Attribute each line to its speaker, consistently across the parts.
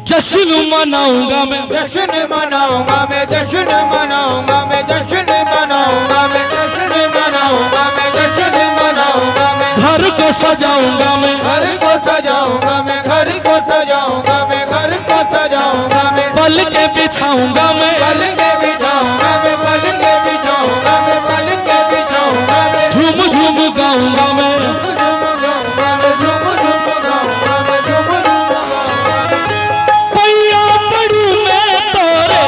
Speaker 1: जश्न मनाऊंगा मैं,
Speaker 2: जश्न मनाऊंगा मैं, जश्न मनाऊंगा मैं, जश्न मनाऊंगा मैं, जश्न मनाऊंगा मैं, जश्न मनाऊंगा मैं।
Speaker 1: घर को सजाऊंगा मैं,
Speaker 2: घर को सजाऊंगा मैं, घर को सजाऊंगा मैं, घर को सजाऊंगा मैं।
Speaker 1: पल के बिछाऊंगा मैं,
Speaker 2: पल के बिछाऊंगा मैं, पल के बिछाऊंगा मैं, पल के बिछाऊंगा मैं।
Speaker 1: झूम झूम गाऊंगा मैं,
Speaker 2: झूम झूम गाऊंगा मैं, झूम झूम गाऊंगा मैं, झूम झूम गाऊंगा मैं।
Speaker 1: पैया पड़ू मैं तोरे,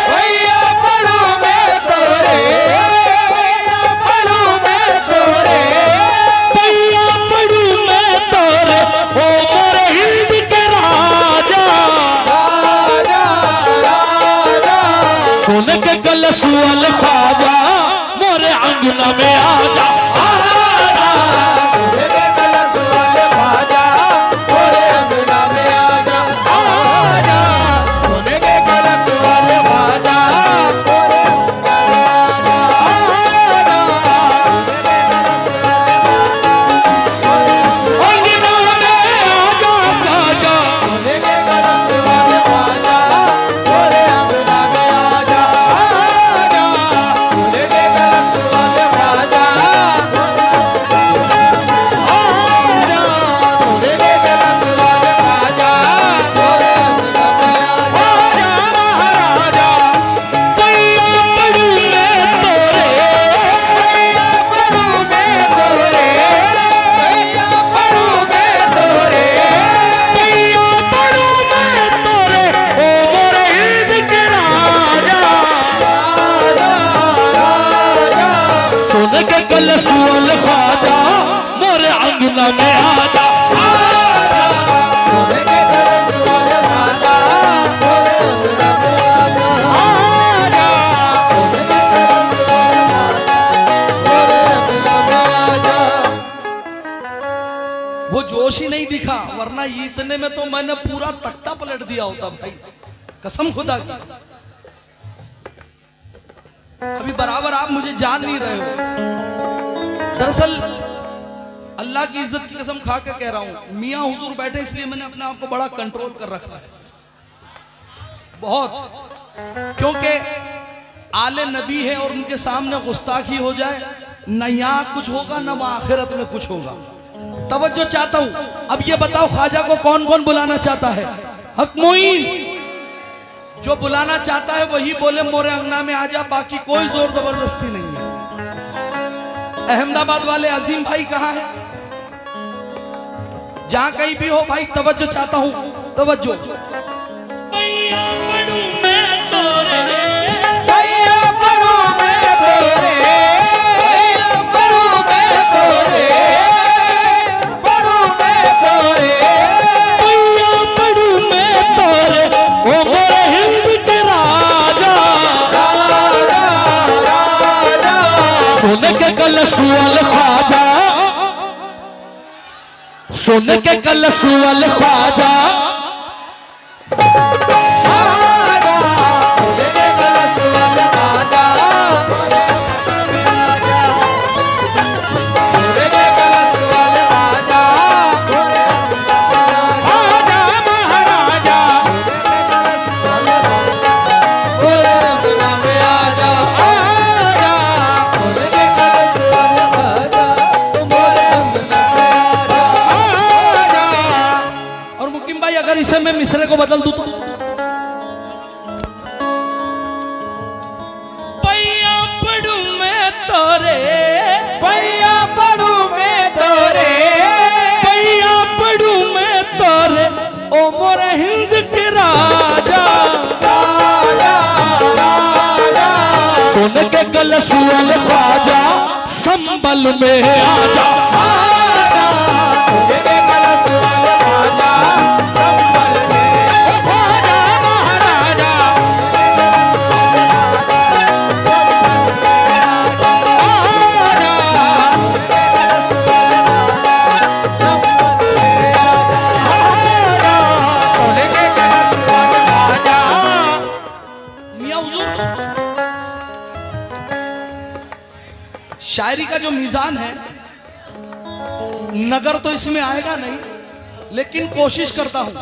Speaker 2: भैया पढ़ू मैं तोरे, भैया पढ़ू मैं तोरे,
Speaker 1: पैया पड़ू मैं तोरे, ओ मोरे हिंद के राजा।
Speaker 2: राजा राजा
Speaker 1: सुन के कलश वाल ख्वाजा, मोरे अंगना में आजा।
Speaker 2: मेरे कलश वाले ख्वाजा, मोरे अंगना में आजा। आजा मेरे कलश वाले ख्वाजा, मोरे अंगना में आजा। आजा
Speaker 1: अंगना में आजा ख्वाजा,
Speaker 2: मेरे कलश वाले ख्वाजा, मोरे अंगना में आजा। आजा मेरे कलश वाले ख्वाजा,
Speaker 1: पैया पड़ू मैं तोरे, पैया पड़ू मैं तोरे, ओ मोरे हिंद के राजा। सुन के कलश वाल ख्वाजा, मोरे अंगना में आजा। वो जोश ही नहीं दिखा, वरना इतने में तो मैंने पूरा तख्ता पलट दिया होता भाई, कसम खुदा की। अभी बराबर आप मुझे जान नहीं रहे हो। दरअसल अल्लाह की इज्जत की कसम खा के कह रहा हूं, मियां हुजूर बैठे इसलिए मैंने अपने आप को बड़ा कंट्रोल कर रखा है, बहुत। क्योंकि आले नबी है और उनके सामने गुस्ताखी हो जाए, न यहाँ कुछ होगा न आखिरत में कुछ होगा। तवज्जो चाहता हूं। अब ये बताओ ख्वाजा को कौन कौन बुलाना चाहता है? हक मोइन जो बुलाना चाहता है वही बोले मोरे अंगना में आजा, बाकी कोई जोर जबरदस्ती नहीं है। अहमदाबाद वाले अजीम भाई कहाँ है? जहां कहीं भी हो भाई, तवज्जो चाहता हूं, तवज्जो। पैया पड़ू मैं तोरे,
Speaker 2: भैया पढ़ू मैं तोरे, भैया पढ़ू मैं तोरे, पढ़ू मैं तोरे।
Speaker 1: पैया पड़ू मैं तोरे, ओ मोरे हिंद के राजा। सुन के कलश वाल ख्वाजा, सुन के कलश वाल ख्वाजा,
Speaker 2: मेरे कलश वाले ख्वाजा, मेरे कलश वाले ख्वाजा, आजा महाराजा, मोरे अंगना में आजा। आजा मेरे कलश वाले ख्वाजा, मोरे अंगना में आजा। आजा
Speaker 1: और मुकीम भाई अगर इसे मैं मिसरे को बदल दूं तो पैया पड़ू मैं तोरे,
Speaker 2: भैया पढ़ू मैं तोरे,
Speaker 1: पैया पड़ू मैं तोरे, ओ मोरे हिंद के राजा।
Speaker 2: राजा राजा
Speaker 1: सुन के कलश वाल ख्वाजा, संबल में आजा।
Speaker 2: आजा मेरे कलश वाले ख्वाजा, संभल में ख्वाजा महाराजा।
Speaker 1: मियां हुजूर, शायरी का जो मिजान है, नगर तो इसमें आएगा नहीं, लेकिन कोशिश करता हूं।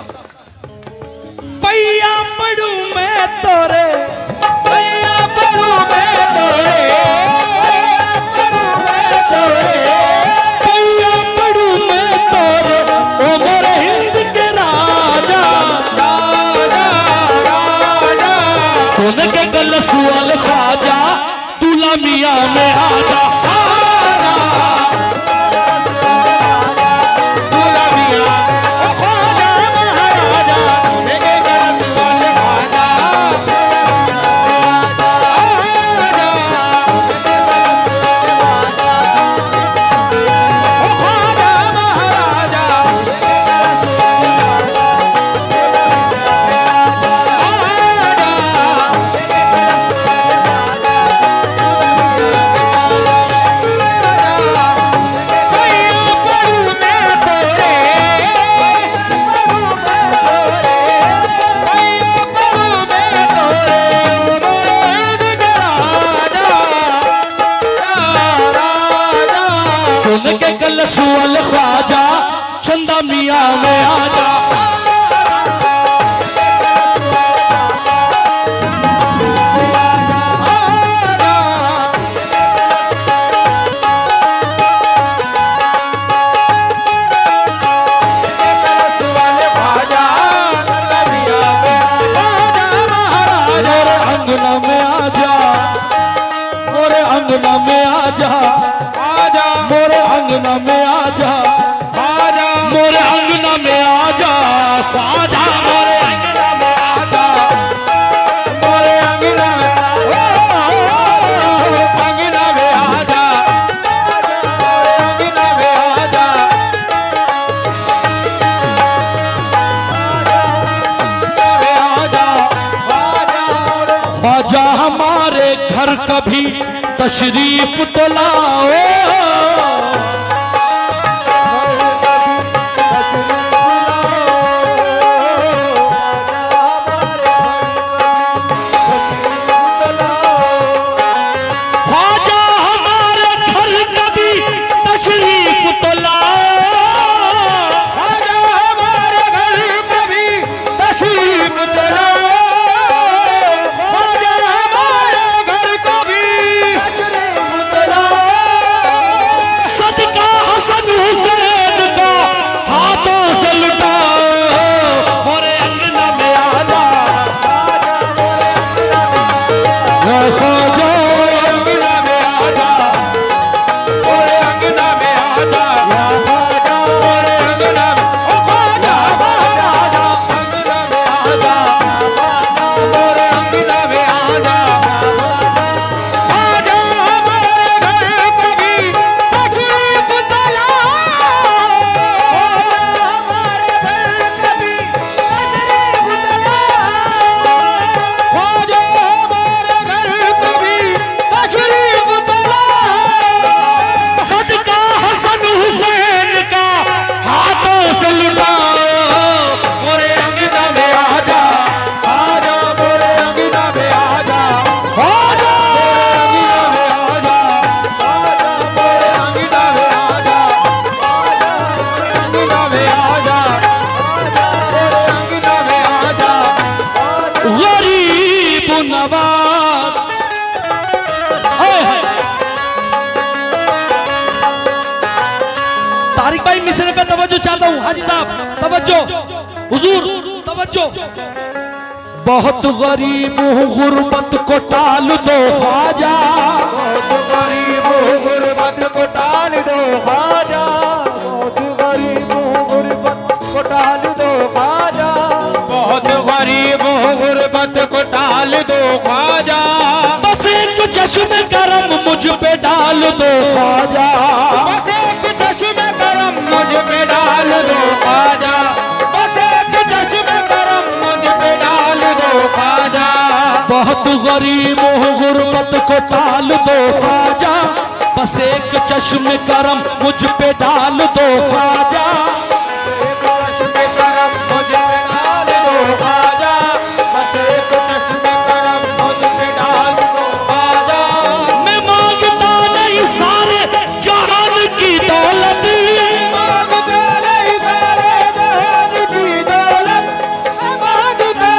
Speaker 1: पैया पड़ू मैं तोरे,
Speaker 2: पैया पड़ू मैं तोरे,
Speaker 1: पैया पड़ू मैं तोरे, ओ मोरे हिंद के राजा,
Speaker 2: राजा राजा
Speaker 1: सुन के कलसुअल ख्वाजा दूल्हा मियां में आजा। सुन के कलसुअल ख्वाजा चंदा मियां में आजा। अंगना में आजा,
Speaker 2: आजा
Speaker 1: मोरे अंगना में आजा,
Speaker 2: आजा
Speaker 1: मोरे अंगना में आजा, ख्वाजा मोरे अंगना में आजा,
Speaker 2: मोरे अंगना में अंगना में आजा, मोरे अंगना में आजा,
Speaker 1: ख्वाजा हमारे घर कभी तशरीफ तो लाओ, ख्वाजा हमारे घर कभी तशरीफ तो लाओ,
Speaker 2: ख्वाजा हमारे घर कभी तशरीफ तो लाओ, ख्वाजा हमारे घर कभी तशरीफ तो लाओ,
Speaker 1: सदका हसन हुसैन का हाथों से लुटाओ, मोरे अंगना में आजा, ख्वाजा
Speaker 2: अंगना में आजा, मोरे अंगना में आजा, ख्वाजा मोरे अंगना में, ओ ख्वाजा महाराजा अंगना में आजा, मोरे अंगना में आजा, ख्वाजा हमारे घर कभी तशरीफ तो लाओ, हमारे घर कभी तशरीफ तो लाओ, ख्वाजा हमारे घर कभी तशरीफ तो लाओ,
Speaker 1: सदका हसन हुसैन का हाथों से लुटाओ,
Speaker 2: मोरे अंगना में आजा, आजा मोरे अंगना में आजा, आजा मोरे अंगना में आजा, आजा मोरे अंगना में आजा, आजा मोरे अंगना में आजा, आजा मोरे अंगना में आजा,
Speaker 1: गरीब नवाज। ओए होए। तारिक भाई मिशन पे तवज्जो चाहता हूँ, हाजी साहब तवज्जो, हुजूर तवज्जो। बहुत गरीब हूँ गुर्बत को टाल दो ख्वाजा,
Speaker 2: बहुत गरीब हूँ गुर्बत को टाल दो ख्वाजा, बहुत गरीब हूँ गुर्बत को टाल दो ख्वाजा, बहुत गरीब हूँ गुर्बत को टाल दो ख्वाजा,
Speaker 1: बस एक चश्मे करम मुझ पे डाल दो ख्वाजा,
Speaker 2: बस एक चश्मे करम मुझ पे डाल दो ख्वाजा, बस एक चश्मे करम मुझ पे डाल दो ख्वाजा,
Speaker 1: बहुत गरीब हूँ गुर्बत को टाल दो ख्वाजा, बस एक चश्मे करम मुझ पे डाल दो ख्वाजा,
Speaker 2: एक चश्मे करम मुझ पे डाल दो ख्वाजा, बस एक चश्मे करम मुझ पे डाल दो ख्वाजा,
Speaker 1: मैं मांगता नहीं सारे जहान की दौलत,
Speaker 2: मांगते नहीं सारे जहान की दौलत, मांगते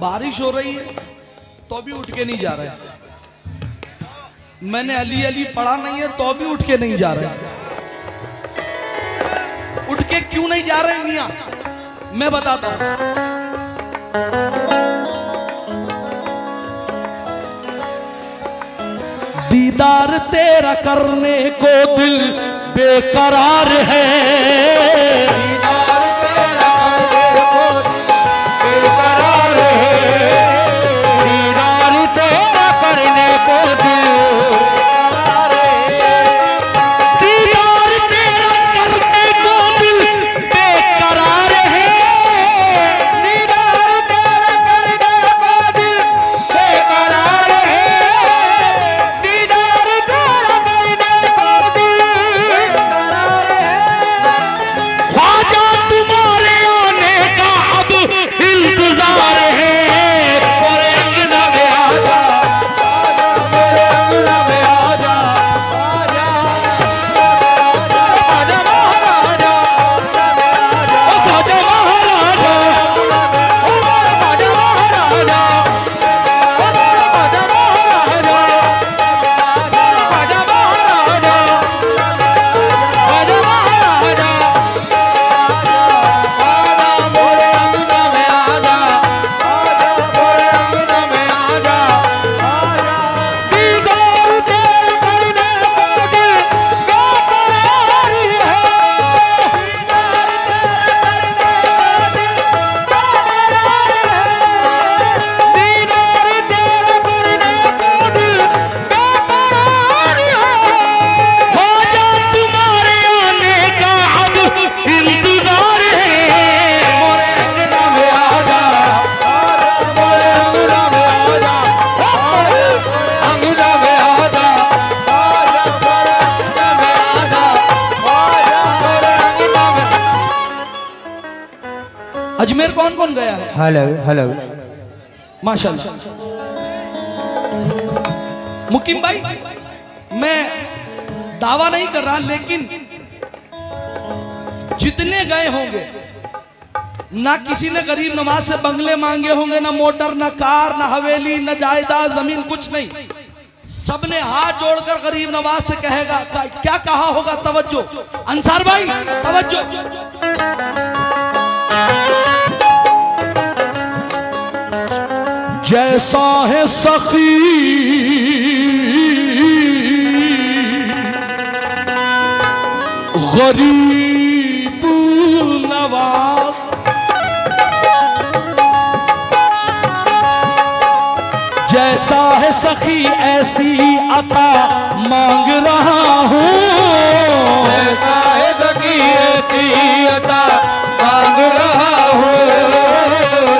Speaker 1: बारिश हो रही है तो भी उठ के नहीं जा रहे, मैंने अली अली पढ़ा नहीं है तो भी उठ के नहीं जा रहे। उठ के क्यों नहीं जा रहे मियां, मैं बताता हूं। दीदार तेरा करने को दिल बेकरार है,
Speaker 2: दीदार तेरा करने को दिल बेकरार है, दीदार तेरा करने को दिल बेकरार है,
Speaker 1: दीदार तेरा करने को दिल बेकरार है,
Speaker 2: दीदार तेरा करने को दिल बेकरार है, दीदार तेरा करने को दिल बेकरार है।
Speaker 1: ख्वाजा तुम्हारे आने का अब इंतजार है,
Speaker 2: मेरे अंगना में आजा, आजा मेरे अंगना में आजा, आजा आजा महाराजा,
Speaker 1: ख्वाजा महाराजा,
Speaker 2: ओ मेरा राजा महाराजा, ओ मेरा राजा महाराजा, राजा महाराजा, राजा महाराजा, आजा मेरे अंगना में आजा, आजा मेरे अंगना में आजा, आजा दीदार तेरे करने को दिल बेकरारी है, दीदार तेरे करने को दिल बेकरारी है, दीदार तेरे करने को दिल बेकरारी है।
Speaker 1: ख्वाजा तुम्हारे आने का अब इंतजार है,
Speaker 2: मोरे अंगना में आजा, आजा मोरे अंगना में आजा, अंगना में आजा, आजा मोरे अंगना में आजा, आजा मोरे अंगना में।
Speaker 1: अजमेर कौन कौन गया है?
Speaker 2: हेलो हेलो
Speaker 1: माशाल्लाह। मुकीम भाई, मैं दावा नहीं कर रहा, लेकिन जितने गए होंगे ना किसी ने गरीब नवाज से बंगले मांगे होंगे, ना मोटर, ना कार, ना हवेली, ना जायदाद जमीन, कुछ नहीं। सबने हाथ जोड़कर गरीब नवाज से कहेगा क्या कहा होगा? तवज्जो अंसार भाई, तवज्जो। जैसा है सखी गरीब नवाज, जैसा है सखी ऐसी अता मांग रहा हूँ,
Speaker 2: ऐसा है सखी ऐसी अता मांग रहा हूँ,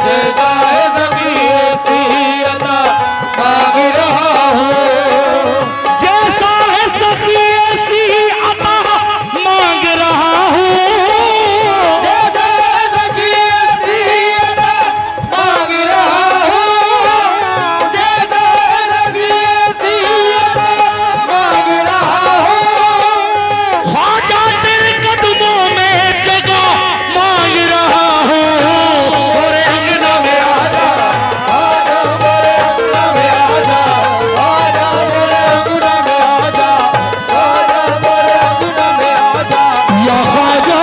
Speaker 2: जैसा है सखी ऐसी अता मांग रहा हूँ,
Speaker 1: जैसा है सखी ऐसी अता मांग रहा हूँ,
Speaker 2: जैसा है सखी ऐसी अता मांग रहा हूँ, जैसा है सखी ऐसी अता मांग रहा हूँ।
Speaker 1: ख्वाजा तेरे कदमों में जगह मांग रहा हूँ,
Speaker 2: मोरे अंगना में आजा, आजा मोरे अंगना में आजा, आजा मोरे अंगना में आजा, आजा मोरे अंगना में आजा,
Speaker 1: या ख्वाजा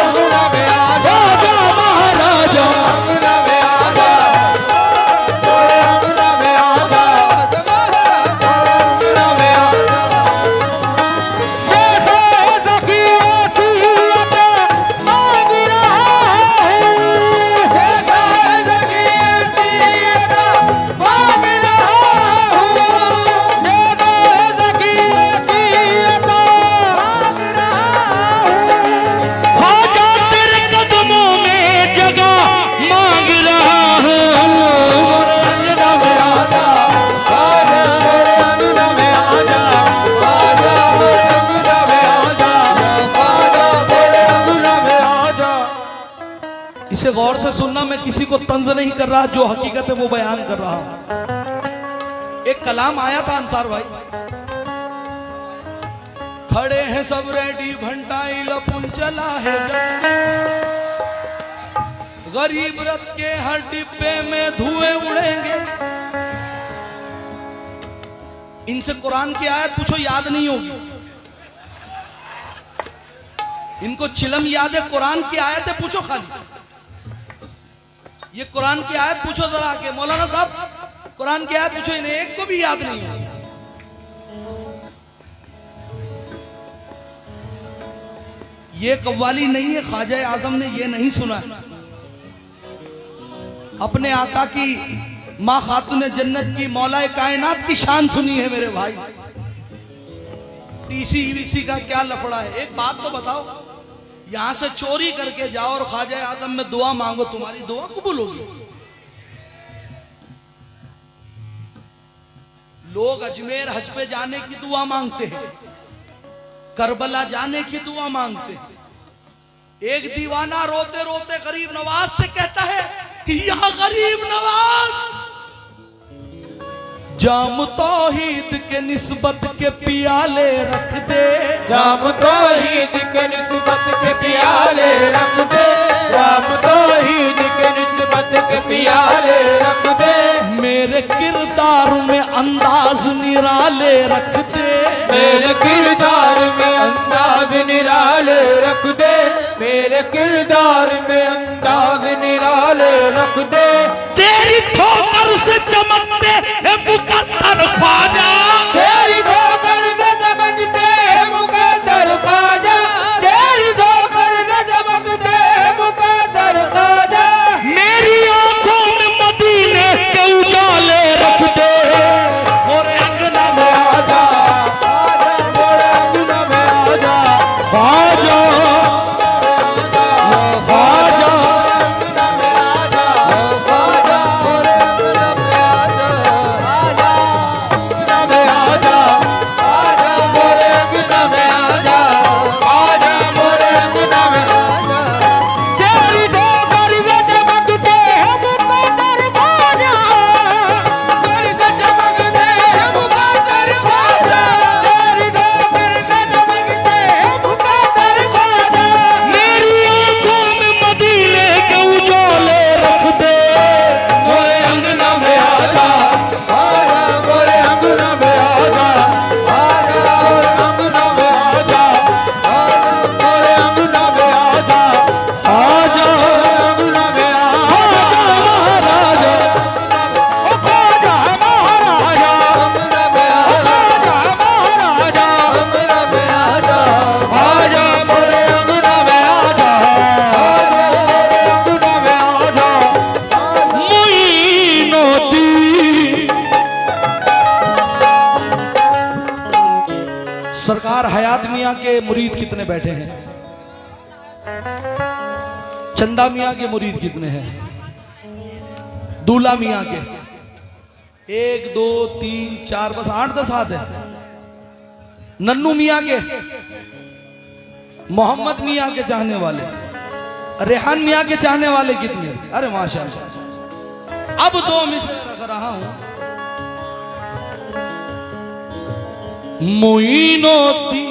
Speaker 2: अंगना में आजा,
Speaker 1: राजा महाराजा,
Speaker 2: अंगना में आजा, मोरे अंगना में आजा, अंगना में आजा। जैसे सखी ऐसी अता मांग रहा हूँ, जैसा है सखी ऐसी अता मांग रहा हूँ, जैसा है सखी ऐसी अता मांग रहा हूँ।
Speaker 1: ख्वाजा तेरे कदमों में जगह मांग रहा हूँ,
Speaker 2: मोरे अंगना में आजा, आजा मोरे अंगना में आजा, आजा मोरे अंगना में आजा, आजा मोरे अंगना में आजा।
Speaker 1: इसे गौर से सुनना, मैं किसी को तंज नहीं कर रहा, जो हकीकत है वो बयान कर रहा हूं। एक कलाम आया था अंसार भाई, खड़े हैं सब रेडी, भंटाई लपुन चला है जब, गरीब रथ के हर डिब्बे में धुएं उड़ेंगे। इनसे कुरान की आयत पूछो, याद नहीं होगी। इनको चिलम याद है, कुरान की आयत है पूछो खाली। ये कुरान की आयत पूछो जरा के, मौलाना साहब कुरान की आयत पूछो, इन्हें एक को भी याद नहीं होगी। ये कव्वाली नहीं है, ख्वाजा आजम ने ये नहीं सुना है। अपने आका की माँ खातून जन्नत की मौलाए कायनात की शान सुनी है मेरे भाई। टीसी वीसी का क्या लफड़ा है? एक बात तो बताओ, यहां से चोरी करके जाओ और ख्वाजा आजम में दुआ मांगो, तुम्हारी दुआ कबूल होगी? लोग अजमेर हज पे जाने की दुआ मांगते हैं, करबला जाने की दुआ मांगते हैं। एक दीवाना रोते रोते गरीब नवाज से कहता है कि या गरीब नवाज, जाम तौहीद के निस्बत के पियाले रख दे,
Speaker 2: जाम तौहीद के निस्बत के पियाले रख दे, जाम तौहीद के निस्बत के पियाले रख दे,
Speaker 1: मेरे किरदार में अंदाज निराले रख दे,
Speaker 2: मेरे किरदार में अंदाज निराले रख दे, मेरे किरदार में अंदाज निराले रख दे।
Speaker 1: तेरी ठोकर से चमकते हैं मुकद्दर ख्वाजा,
Speaker 2: तेरी ठोकर से चमकते हैं मुकद्दर ख्वाजा, तेरी ठोकर से चमकते हैं मुकद्दर ख्वाजा,
Speaker 1: मेरी आंखों में मदीने के उजाले रख दे, मोरे अंगना में आजा,
Speaker 2: मोरे अंगना में आजा,
Speaker 1: ख्वाजा ख्वाजा,
Speaker 2: अंगना में आजा, ख्वाजा मोरे अंगना में आजा, आजा अंगना में आजा, आजा मोरे अंगना में आजा, आजा मोरे अंगना में आजा। तेरी ठोकर से चमकते हैं मुकद्दर ख्वाजा, तेरी से चमकते हैं मुकद्दर ख्वाजा, तेरी ठोकर से चमकते हैं मुकद्दर ख्वाजा,
Speaker 1: मेरी आंखों में मदीने के उजाले रख दे,
Speaker 2: मोरे अंगना में आजा, आजा मोरे अंगना में आजा, आजा मोरे अंगना में आजा, आजा मोरे अंगना में आजा,
Speaker 1: आजा
Speaker 2: अंगना में आजा,
Speaker 1: महाराजा,
Speaker 2: ओ ख्वाजा महाराजा, अंगना में आजा, महाराजा अंगना में आजा, आजा मोरे अंगना में आजा, आजा मोरे अंगना में आजा।
Speaker 1: मोइनोद्दीन। सरकार हयात मियाँ के मुरीद कितने बैठे हैं? चंदा मियाँ के मुरीद कितने हैं? दूल्हा मियाँ के 1 2 3 4 बस 8-10 हाथ है। नन्नू मियाँ के, मोहम्मद मियाँ के चाहने वाले, रेहान मियाँ के चाहने वाले कितने? अरे माशाल्लाह। अब 2 मिसरे रख रहा हूं। मोइनोद्दीन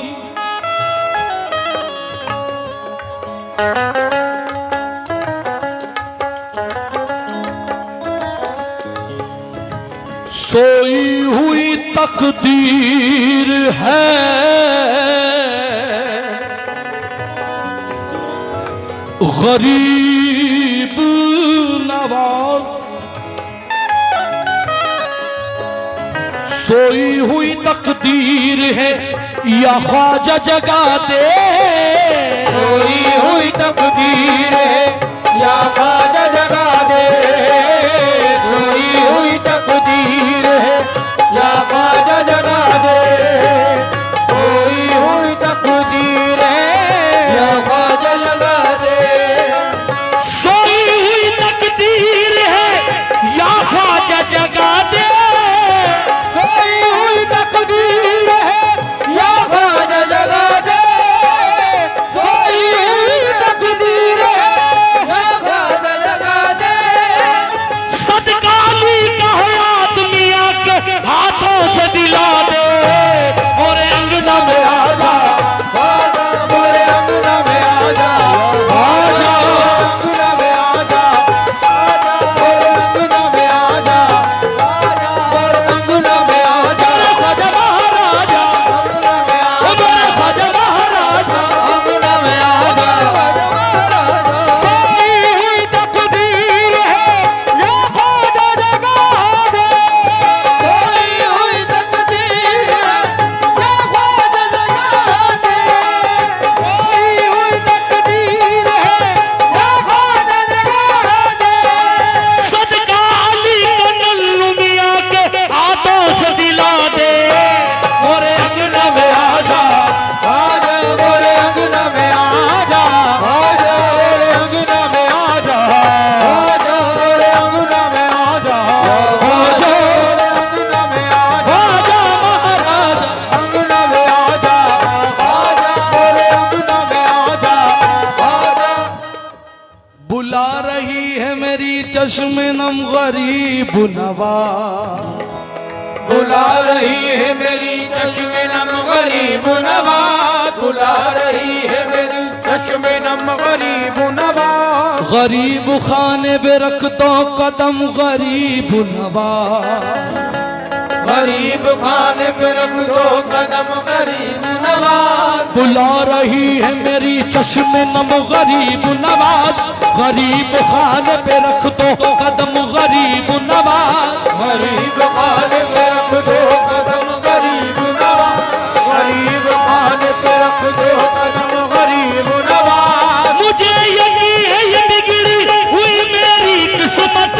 Speaker 1: सोई हुई तकदीर है, गरीब नवाज, सोई हुई तकदीर है या ख्वाजा जगा दे,
Speaker 2: सोई हुई तकदीर है या ख्वाजा जगा दे, सोई हुई तकदीर है या ख्वाजा जगा दे, सोई हुई तकदीर है या ख्वाजा जगा दे,
Speaker 1: सोई हुई तकदीर है या ख्वाजा जगा दे,
Speaker 2: सोई हुई तकदीर है या ख्वाजा जगा दे, सोई हुई तकदीर है या ख्वाजा जगा दे,
Speaker 1: गरीब नवाज।
Speaker 2: बुला रही है मेरी चश्मे नम गरीब नवाज, बुला रही है मेरी चश्मे नम गरीब नवाज।
Speaker 1: गरीब खाने पे रख दो कदम गरीब नवाज,
Speaker 2: गरीब खाने पे रख दो कदम गरीब नवाज।
Speaker 1: बुला रही है मेरी चश्मे नम गरीब नवाज, गरीब खाने पे रख दो कदम गरीब नवाज।
Speaker 2: गरीब खाने पे रख दो कदम गरीब नवाज, गरीब खाने पे रख दो कदम गरीब नवाज।
Speaker 1: मुझे यकीन है ये बिगड़ी हुई मेरी किस्मत,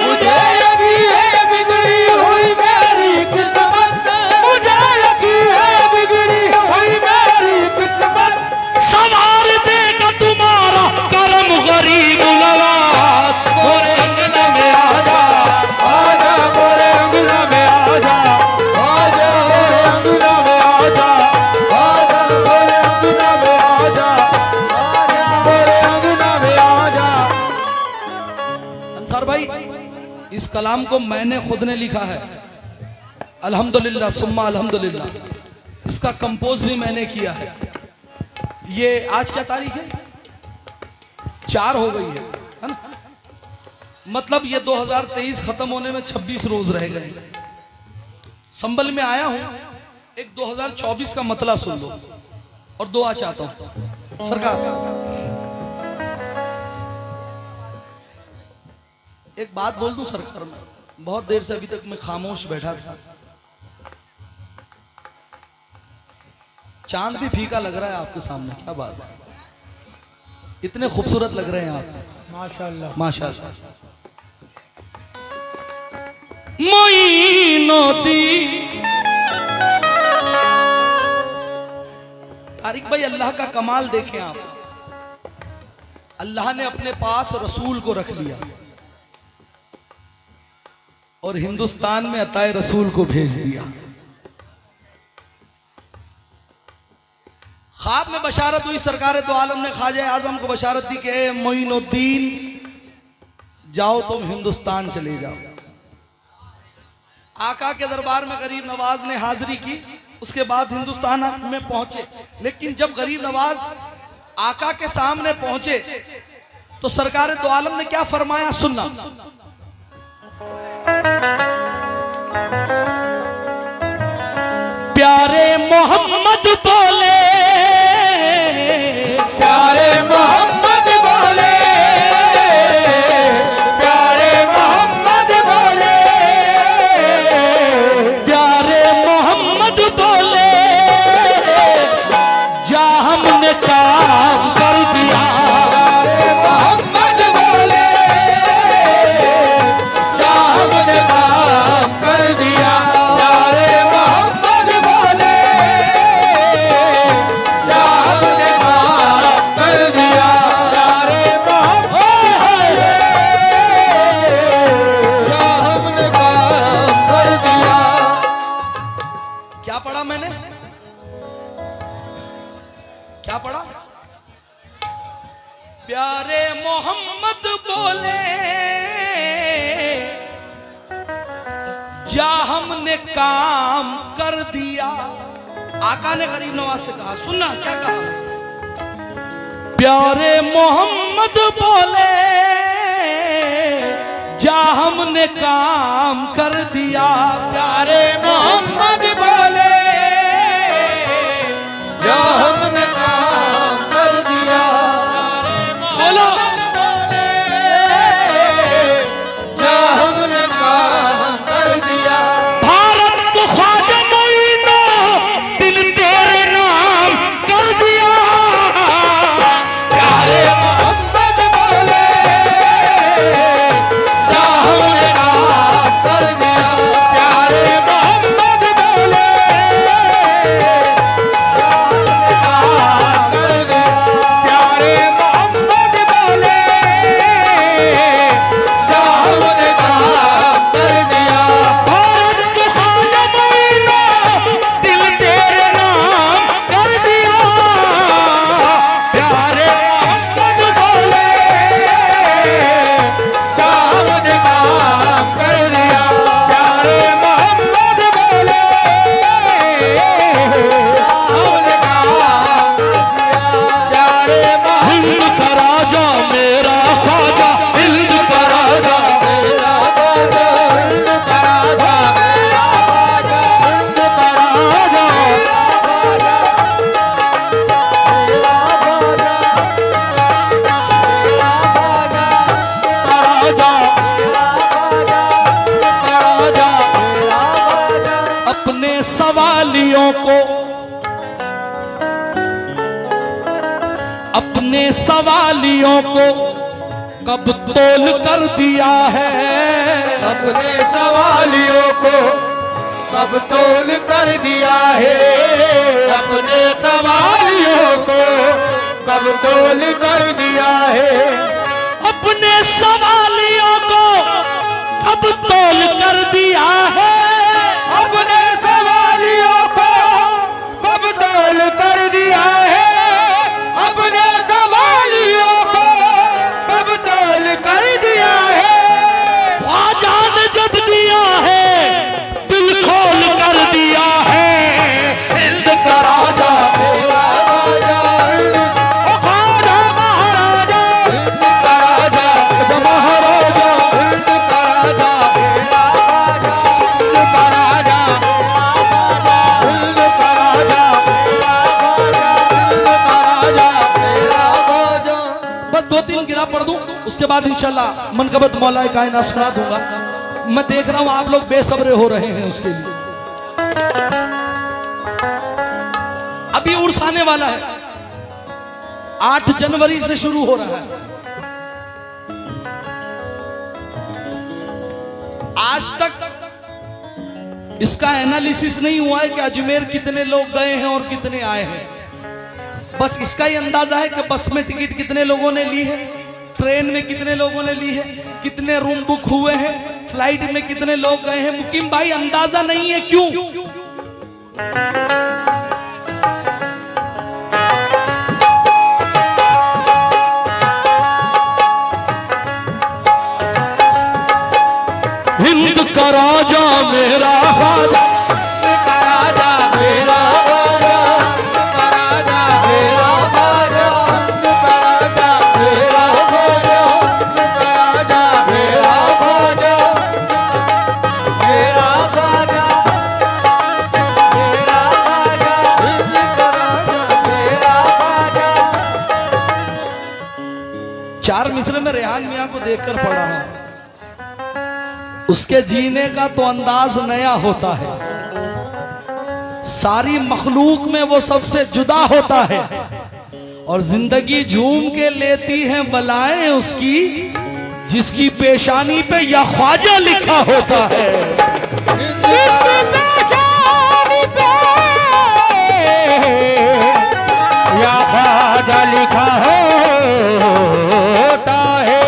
Speaker 2: मुझे यकीन है बिगड़ी हुई मेरी किस्मत, मुझे यकीन है बिगड़ी हुई मेरी किस्मत।
Speaker 1: सवार देगा तुम्हारा करम गरीब नवाज।
Speaker 2: गोरे अंगना में आजा, आजा गोरे अंगना में आजा, आजा गोरे अंगना में आजा, आजा गोरे अंगना में आजा, आजा गोरे अंगना में आजा।
Speaker 1: अंसार भाई, इस कलाम को मैंने खुद ने लिखा है, अल्हम्दुलिल्लाह सुम्मा अल्हम्दुलिल्लाह। इसका कंपोज भी मैंने किया है। ये आज क्या तारीख है? 4 हो गई है ना? मतलब ये 2023 खत्म होने में 26 रोज रह गए। संबल में आया हूं, एक 2024 का मतला सुन लो और दुआ चाहता हूं। सरकार, एक बात बोल दूं सरकार, में बहुत देर से अभी तक मैं खामोश बैठा था। चांद भी फीका लग रहा है आपके सामने, क्या बात है, इतने खूबसूरत लग रहे हैं आप,
Speaker 2: माशाअल्लाह
Speaker 1: माशाअल्लाह। मोइनुद्दीन तारिक भाई, अल्लाह का कमाल देखें आप। अल्लाह ने अपने पास रसूल को रख लिया और हिंदुस्तान में अताए रसूल को भेज दिया। ख्वाब में बशारत हुई, सरकार दो आलम ने ख्वाजा आजम को बशारत दी कि मोइनुद्दीन जाओ तुम हिंदुस्तान चले जाओ। आका के दरबार में गरीब नवाज ने हाजिरी की, उसके बाद हिंदुस्तान में पहुंचे। लेकिन जब गरीब नवाज आका के सामने पहुंचे तो सरकार दो आलम ने क्या फरमाया, सुनना। प्यारे मोहम्मद बोले,
Speaker 2: प्यारे मोहम्मद बोले, प्यारे मोहम्मद बोले,
Speaker 1: प्यारे मोहम्मद बोले, जा हमने काम कर दिया।
Speaker 2: प्यारे मोहम्मद बोले, जा हमने काम कर दिया। प्यारे मोहम्मद बोले, जा हमने काम कर दिया। प्यारे मोहम्मद जा हमने काम कर दिया।
Speaker 1: क्या पढ़ा मैंने, क्या पढ़ा? प्यारे मोहम्मद बोले, जा हमने काम कर दिया। आका ने गरीब नवाज से कहा, सुनना क्या कहा। प्यारे मोहम्मद बोले, जा हमने काम कर दिया।
Speaker 2: प्यारे मोहम्मद बोले, जा हमने काम कर दिया।
Speaker 1: बोलो,
Speaker 2: जा हमने काम कर दिया।
Speaker 1: भारत को ख्वाजा मोइनुद्दीन तेरे नाम कर दिया।
Speaker 2: प्यारे मोहम्मद बोले, जा हमने काम कर दिया। प्यारे मोहम्मद बोले, जा हमने
Speaker 1: सवालियों को कब तोल कर दिया है,
Speaker 2: अपने सवालियों को कब तोल कर दिया है, अपने सवालियों को कब तोल कर दिया है,
Speaker 1: अपने सवालियों को कब तोल कर दिया है,
Speaker 2: अपने सवालियों को कब तोल कर दिया है, अपने सवालियों को कब तोल कर दिया है,
Speaker 1: ख्वाजा ने जब दिया है दिल खोल कर दिया है, हिंद का राजा
Speaker 2: मेरा राजा ओ ख्वाजा महाराजा, हिंद का राजा
Speaker 1: महाराजा,
Speaker 2: हिंद का राजा मेरा राजा, हिंद का राजा हिंद का राजा मेरा राजा, हिंद का राजा मेरा राजा।
Speaker 1: बस 2-3 गिरा पढ़ दूं, उसके बाद इंशाल्लाह मनकबत मौला कायनात सुना दूंगा। मैं देख रहा हूं आप लोग बेसब्रे हो रहे हैं उसके लिए। अभी उर्स आने वाला है, 8 जनवरी से शुरू हो रहा है। आज तक इसका एनालिसिस नहीं हुआ है कि अजमेर कितने लोग गए हैं और कितने आए हैं। बस इसका ही अंदाजा है कि बस में टिकट कितने लोगों ने ली है, ट्रेन में कितने लोगों ने ली है, कितने रूम बुक हुए हैं, फ्लाइट में कितने लोग गए हैं। मुकीम भाई अंदाजा नहीं है, क्यों? हिंद का राजा मेरा ख्वाजा,
Speaker 2: हिंद का राजा मेरा राजा, हिंद का राजा मेरा राजा, हिंद का राजा मेरा राजा, हिंद का राजा मेरा राजा, मेरा राजा मेरा राजा, हिंद का राजा मेरा राजा।
Speaker 1: 4 मिसरे में रेहान मियां को देखकर पढ़ा हूं। उसके जीने का तो अंदाज नया होता है, सारी मखलूक में वो सबसे जुदा होता है, और जिंदगी झूम के लेती है बलाएं उसकी, जिसकी पेशानी पे या ख्वाजा लिखा होता है।
Speaker 2: या ख्वाजा लिखा होता है,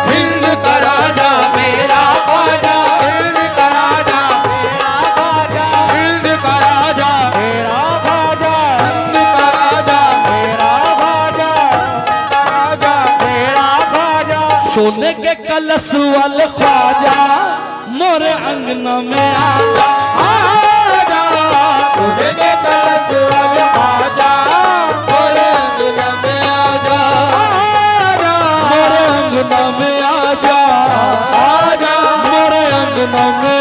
Speaker 2: हिंद का राजा मेरा ख्वाजा, हिंद का राजा मेरा ख्वाजा, हिंद का राजा मेरा ख्वाजा, हिंद का राजा मेरा ख्वाजा, राजा मेरा ख्वाजा।
Speaker 1: सोने के कलश वाले ख्वाजा मोरे अंगना में आजा,
Speaker 2: आजा सोने के कलश वाले ख्वाजा मोरे अंगना में आजा,
Speaker 1: मोरे अंगना में आजा,
Speaker 2: आजा
Speaker 1: मोरे अंगना में